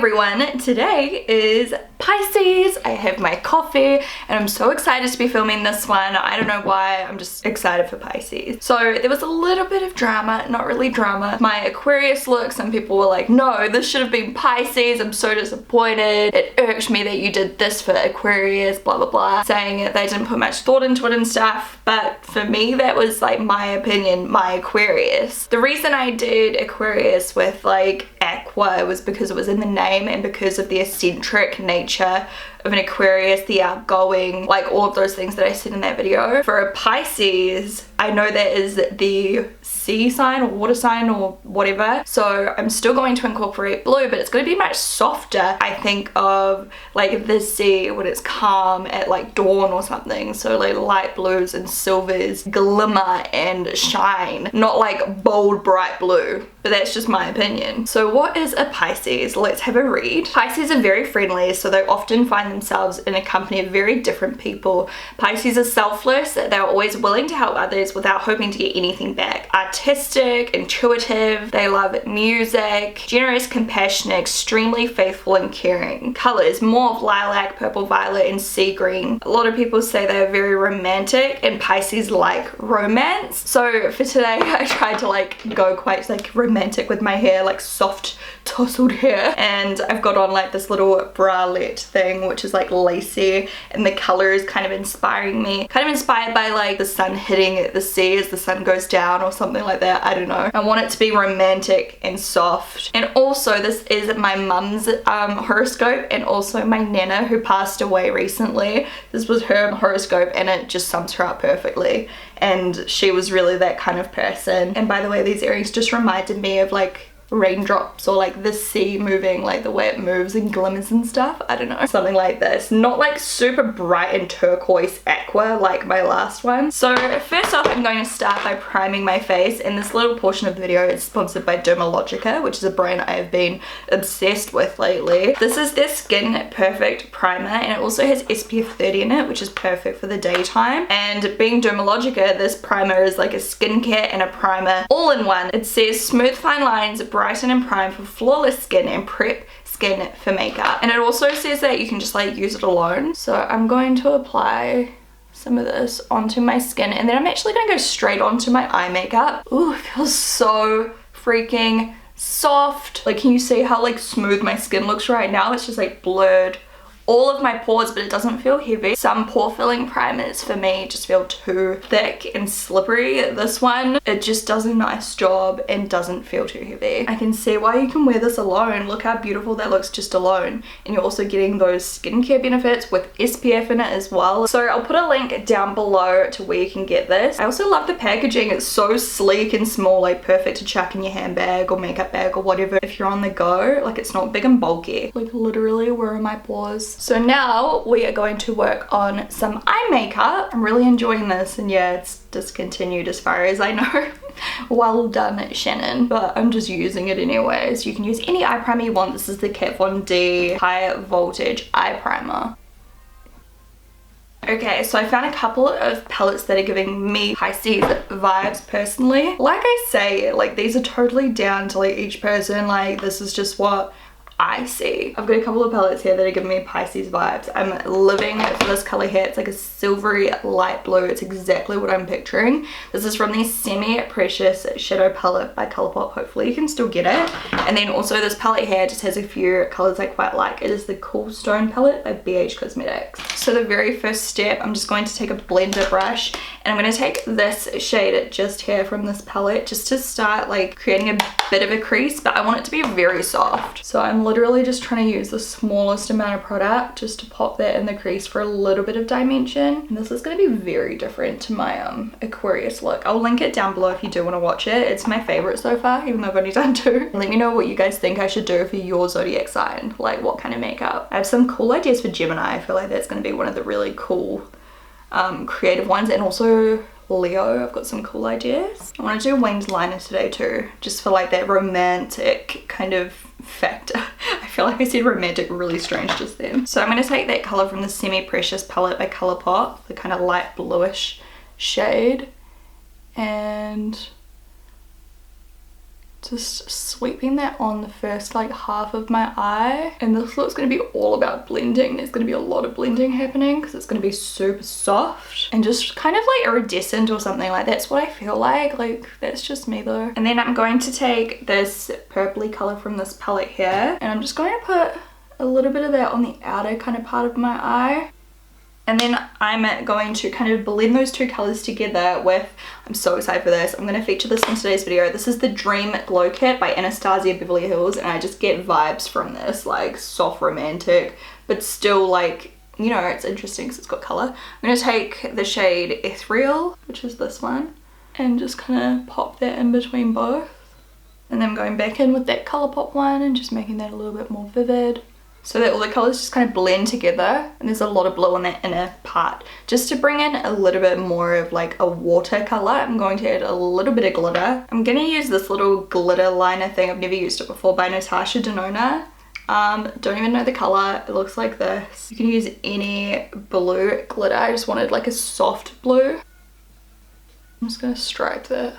everyone, today is Pisces. I have my coffee and I'm so excited to be filming this one. I don't know why, I'm just excited for Pisces. So there was a little bit of drama, not really drama. My Aquarius look, some people were like, no, this should have been Pisces. I'm so disappointed. It irked me that you did this for Aquarius, blah blah blah, saying that they didn't put much thought into it and stuff. But for me, that was like my opinion, my Aquarius. The reason I did Aquarius with like aqua was because it was in the name and because of the eccentric nature of an Aquarius, the outgoing, like all of those things that I said in that video. For a Pisces, I know that is the sea sign or water sign or whatever, so I'm still going to incorporate blue, but it's going to be much softer, I think, of like the sea when it's calm at like dawn or something. So like light blues and silvers, glimmer and shine, not like bold bright blue. But that's just my opinion. So what is a Pisces? Let's have a read. Pisces are very friendly, so they often find themselves in a company of very different people. Pisces are selfless. They're always willing to help others without hoping to get anything back. Artistic, intuitive, they love music, generous, compassionate, extremely faithful and caring. Colors, more of lilac, purple, violet and sea green. A lot of people say they're very romantic and Pisces like romance. So for today I tried to like go quite like romantic with my hair, like soft tousled hair, and I've got on like this little bralette thing which is like lacy, and the color is kind of inspiring me, kind of inspired by like the sun hitting the sea as the sun goes down or something like that. I don't know, I want it to be romantic and soft. And also this is my mum's horoscope, and also my nana who passed away recently. This was her horoscope and it just sums her up perfectly, and she was really that kind of person. And by the way, these earrings just reminded me of like raindrops or like the sea moving, like the way it moves and glimmers and stuff. I don't know, something like this. Not like super bright and turquoise aqua like my last one. So first off, I'm going to start by priming my face, and this little portion of the video is sponsored by Dermalogica, which is a brand I have been obsessed with lately. This is their Skin Perfect Primer, and it also has SPF 30 in it, which is perfect for the daytime. And being Dermalogica, this primer is like a skincare and a primer all in one. It says smooth fine lines, brighten and prime for flawless skin and prep skin for makeup. And it also says that you can just like use it alone. So I'm going to apply some of this onto my skin, and then I'm actually going to go straight onto my eye makeup. Ooh, it feels so freaking soft. Like, can you see how like smooth my skin looks right now? It's just like blurred all of my pores, but it doesn't feel heavy. Some pore filling primers for me just feel too thick and slippery. This one, it just does a nice job and doesn't feel too heavy. I can see why you can wear this alone. Look how beautiful that looks just alone. And you're also getting those skincare benefits with SPF in it as well. So I'll put a link down below to where you can get this. I also love the packaging. It's so sleek and small, like perfect to chuck in your handbag or makeup bag or whatever if you're on the go. Like, it's not big and bulky. Like, literally, where are my pores? So now we are going to work on some eye makeup. I'm really enjoying this, and yeah, it's discontinued as far as I know. Well done, Shannon. But I'm just using it anyways. You can use any eye primer you want. This is the Kat Von D High Voltage Eye Primer. Okay, so I found a couple of palettes that are giving me Pisces vibes personally. Like I say, like these are totally down to like each person. Like, this is just what I see. I've got a couple of palettes here that are giving me Pisces vibes. I'm living for this color here. It's like a silvery light blue. It's exactly what I'm picturing. This is from the Semi Precious Shadow Palette by Colourpop. Hopefully you can still get it. And then also this palette here just has a few colors I quite like. It is the Cool Stone palette by BH Cosmetics. So the very first step, I'm just going to take a blender brush, and I'm going to take this shade just here from this palette just to start like creating a bit of a crease, but I want it to be very soft. So I'm literally just trying to use the smallest amount of product just to pop that in the crease for a little bit of dimension. And this is going to be very different to my Aquarius look. I'll link it down below if you do want to watch it. It's my favorite so far, even though I've only done 2. Let me know what you guys think I should do for your zodiac sign, like what kind of makeup. I have some cool ideas for Gemini. I feel like that's going to be one of the really cool creative ones, and also Leo, I've got some cool ideas. I want to do winged liner today too, just for like that romantic kind of factor. I feel like I said romantic really strange just then. So I'm going to take that color from the Semi Precious palette by Colourpop, the kind of light bluish shade, and Just sweeping that on the first like half of my eye. And this look's going to be all about blending. There's going to be a lot of blending happening because it's going to be super soft and just kind of like iridescent or something. Like that's what I feel like. Like that's just me though. And then I'm going to take this purpley color from this palette here and I'm just going to put a little bit of that on the outer kind of part of my eye. And then I'm going to kind of blend those two colors together with, I'm so excited for this. I'm going to feature this in today's video. This is the Dream Glow Kit by Anastasia Beverly Hills. And I just get vibes from this, like soft romantic, but still like, you know, it's interesting because it's got color. I'm going to take the shade Ethereal, which is this one, and just kind of pop that in between both. And then I'm going back in with that Colourpop one and just making that a little bit more vivid, so that all the colors just kind of blend together. And there's a lot of blue on that inner part. Just to bring in a little bit more of like a watercolor, I'm going to add a little bit of glitter. I'm going to use this little glitter liner thing. I've never used it before, by Natasha Denona. Don't even know the color. It looks like this. You can use any blue glitter. I just wanted like a soft blue. I'm just going to stripe that.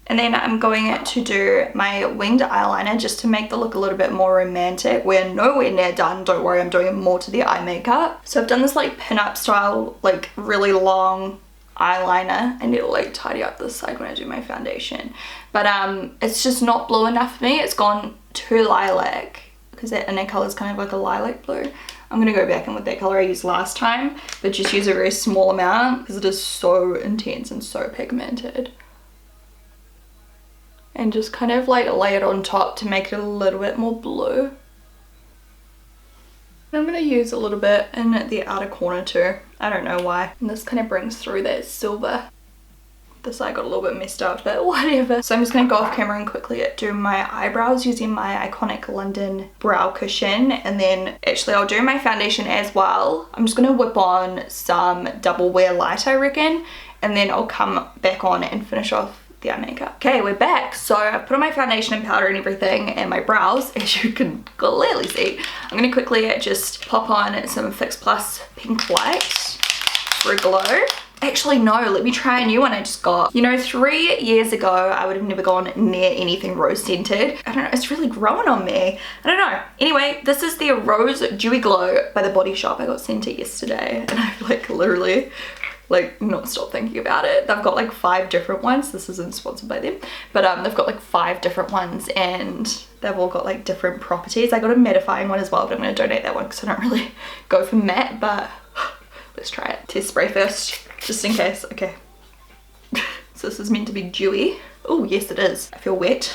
And then I'm going to do my winged eyeliner just to make the look a little bit more romantic. We're nowhere near done, don't worry, I'm doing more to the eye makeup. So I've done this like pin-up style, like really long eyeliner. I need to like tidy up this side when I do my foundation. But it's just not blue enough for me. It's gone too lilac because that inner color is kind of like a lilac blue. I'm going to go back in with that color I used last time, but just use a very small amount because it is so intense and so pigmented. And just kind of like lay it on top to make it a little bit more blue. And I'm going to use a little bit in the outer corner too. I don't know why. And this kind of brings through that silver. This side got a little bit messed up, but whatever. So I'm just going to go off camera and quickly do my eyebrows using my iconic London brow cushion. And then actually I'll do my foundation as well. I'm just going to whip on some double wear light, I reckon. And then I'll come back on and finish off the eye makeup. Okay, we're back. So I've put on my foundation and powder and everything and my brows, as you can clearly see. I'm going to quickly just pop on some Fix Plus Pink Light for a glow. Actually, no, let me try a new one I just got. You know, 3 years ago, I would have never gone near anything rose scented. I don't know, it's really growing on me. I don't know. Anyway, this is the Rose Dewy Glow by The Body Shop. I got sent it yesterday and I've like literally like not stop thinking about it. They've got like 5 different ones. This isn't sponsored by them, but they've got like 5 different ones and they've all got like different properties. I got a mattifying one as well, but I'm going to donate that one because I don't really go for matte, but let's try it. Test spray first, just in case. Okay. So this is meant to be dewy. Oh yes it is. I feel wet.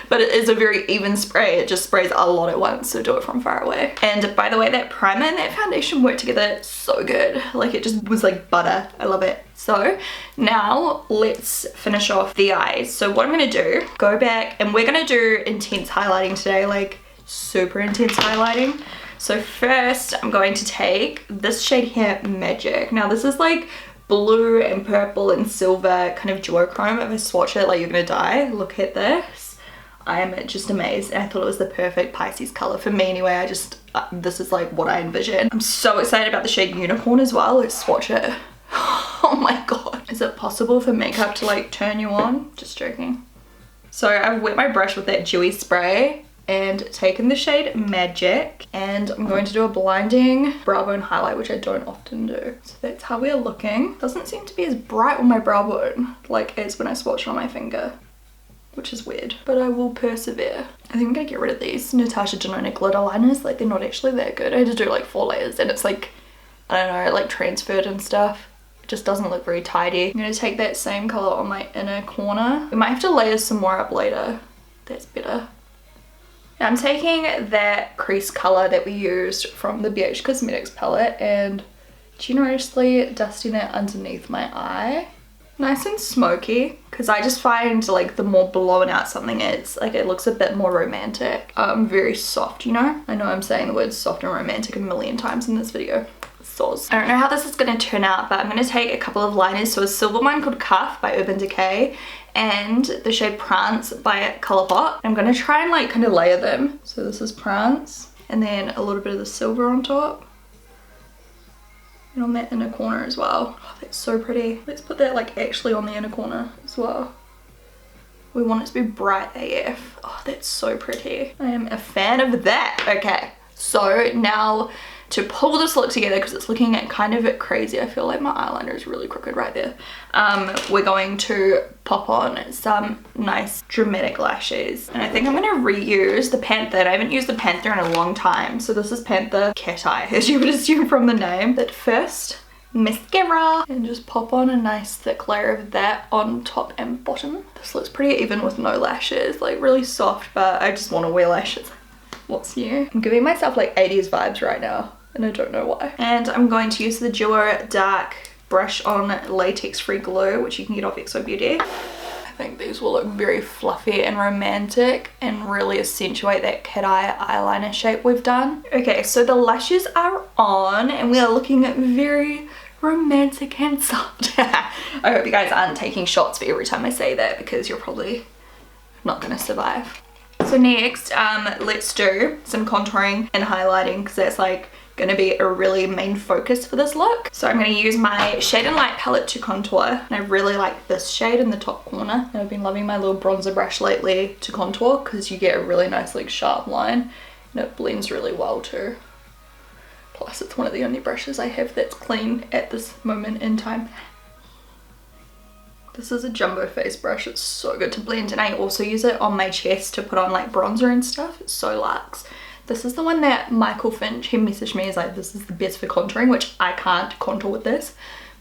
But it is a very even spray. It just sprays a lot at once, so do it from far away. And by the way, that primer and that foundation worked together so good. Like it just was like butter. I love it. So now let's finish off the eyes. So what I'm gonna do, go back and we're gonna do intense highlighting today, like super intense highlighting. So first I'm going to take this shade here, Magic. Now this is like blue and purple and silver kind of duochrome. If I swatch it, like you're gonna die. Look at this. I am just amazed. I thought it was the perfect Pisces color for me anyway. I just, this is like what I envision. I'm so excited about the shade Unicorn as well. Let's swatch it. Oh my god. Is it possible for makeup to like turn you on? Just joking. So I've wet my brush with that dewy spray and taken the shade Magic, and I'm going to do a blinding brow bone highlight, which I don't often do. So that's how we're looking. Doesn't seem to be as bright on my brow bone like as when I swatch it on my finger, which is weird, but I will persevere. I think I'm gonna get rid of these Natasha Denona glitter liners. Like they're not actually that good. I had to do like 4 layers and it's like, I don't know, like transferred and stuff. It just doesn't look very tidy. I'm gonna take that same color on my inner corner. We might have to layer some more up later. That's better. Now I'm taking that crease color that we used from the BH Cosmetics palette and generously dusting it underneath my eye. Nice and smoky, because I just find like the more blown out something is, like it looks a bit more romantic. Very soft, you know? I know I'm saying the words soft and romantic a million times in this video. Soz. I don't know how this is going to turn out, but I'm going to take a couple of liners. So a silver one called Cuff by Urban Decay and the shade Prance by Colourpop. I'm going to try and like kind of layer them. So this is Prance and then a little bit of the silver on top. And on that inner corner as well. Oh, that's so pretty. Let's put that like actually on the inner corner as well. We want it to be bright AF. Oh, that's so pretty. I am a fan of that. Okay, so now to pull this look together, because it's looking kind of crazy. I feel like my eyeliner is really crooked right there. We're going to pop on some nice dramatic lashes. And I think I'm going to reuse the Panther. I haven't used the Panther in a long time. So this is Panther Cat Eye, as you would assume from the name. But first, mascara. And just pop on a nice thick layer of that on top and bottom. This looks pretty even with no lashes. Like really soft, but I just want to wear lashes. What's new? I'm giving myself like 80s vibes right now. And I don't know why. And I'm going to use the Duo Dark Brush On Latex Free Glue, which you can get off XO Beauty. I think these will look very fluffy and romantic and really accentuate that cat eye eyeliner shape we've done. Okay, so the lashes are on and we are looking very romantic and soft. I hope you guys aren't taking shots for every time I say that, because you're probably not gonna survive. So next, let's do some contouring and highlighting, because that's like gonna be a really main focus for this look. So I'm gonna use my Shade and Light palette to contour, and I really like this shade in the top corner. And I've been loving my little bronzer brush lately to contour, because you get a really nice like sharp line and it blends really well too. Plus it's one of the only brushes I have that's clean at this moment in time. This is a jumbo face brush. It's so good to blend, and I also use it on my chest to put on like bronzer and stuff. It's so luxe. This is the one that Michael Finch, he messaged me, he's like, this is the best for contouring, which I can't contour with this.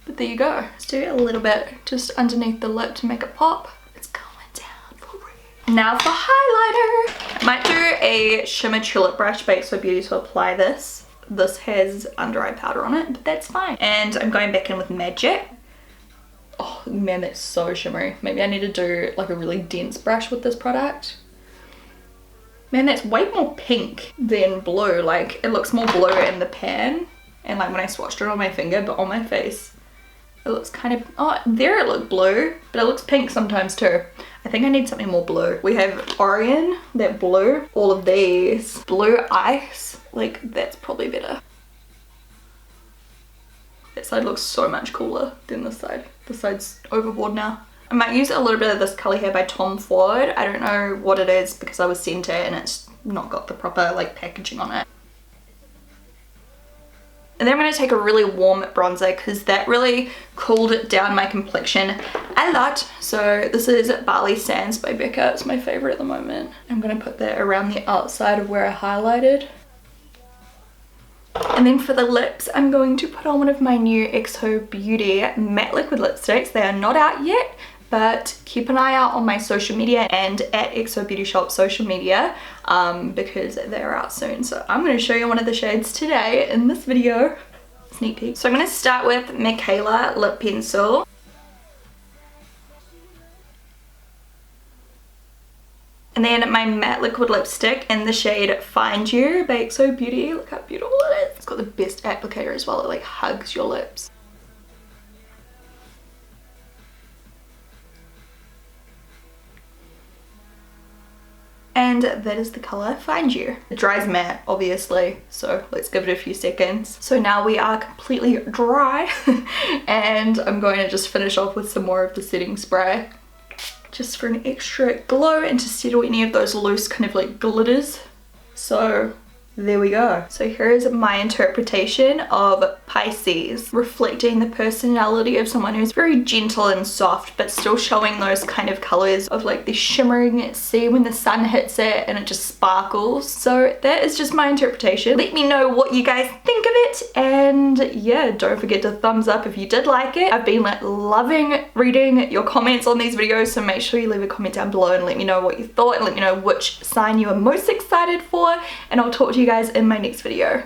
But there you go. Let's do a little bit just underneath the lip to make it pop. It's going down for real. Now for highlighter. I might do a shimmer tulip brush by XO Beauty to apply this. This has under eye powder on it, but that's fine. And I'm going back in with Magic. Oh man, that's so shimmery. Maybe I need to do like a really dense brush with this product. Man, that's way more pink than blue. Like, it looks more blue in the pan. And like when I swatched it on my finger, but on my face, it looks kind of, oh, there it looked blue, but it looks pink sometimes too. I think I need something more blue. We have Orion, that blue, all of these. Blue Ice, like that's probably better. That side looks so much cooler than this side. This side's overboard now. I might use a little bit of this colour here by Tom Ford. I don't know what it is because I was sent it and it's not got the proper like packaging on it. And then I'm going to take a really warm bronzer because that really cooled down my complexion a lot. So this is Barley Sands by Becca. It's my favourite at the moment. I'm going to put that around the outside of where I highlighted. And then for the lips, I'm going to put on one of my new XO Beauty matte liquid lipsticks. They are not out yet, but keep an eye out on my social media and at XO Beauty Shop social media because they're out soon. So I'm going to show you one of the shades today in this video. Sneak peek. So I'm going to start with Michaela Lip Pencil. And then my matte liquid lipstick in the shade Find You by XO Beauty. Look how beautiful it is. It's got the best applicator as well. It like hugs your lips. And that is the colour Find You. It dries matte, obviously, so let's give it a few seconds. So now we are completely dry and I'm going to just finish off with some more of the setting spray, just for an extra glow and to settle any of those loose kind of like glitters. So there we go. So here is my interpretation of Pisces, reflecting the personality of someone who's very gentle and soft, but still showing those kind of colors of like the shimmering sea when the sun hits it and it just sparkles. So that is just my interpretation. Let me know what you guys think of it, and yeah, don't forget to thumbs up if you did like it. I've been like loving reading your comments on these videos, so make sure you leave a comment down below and let me know what you thought and let me know which sign you are most excited for, and I'll talk to you guys in my next video.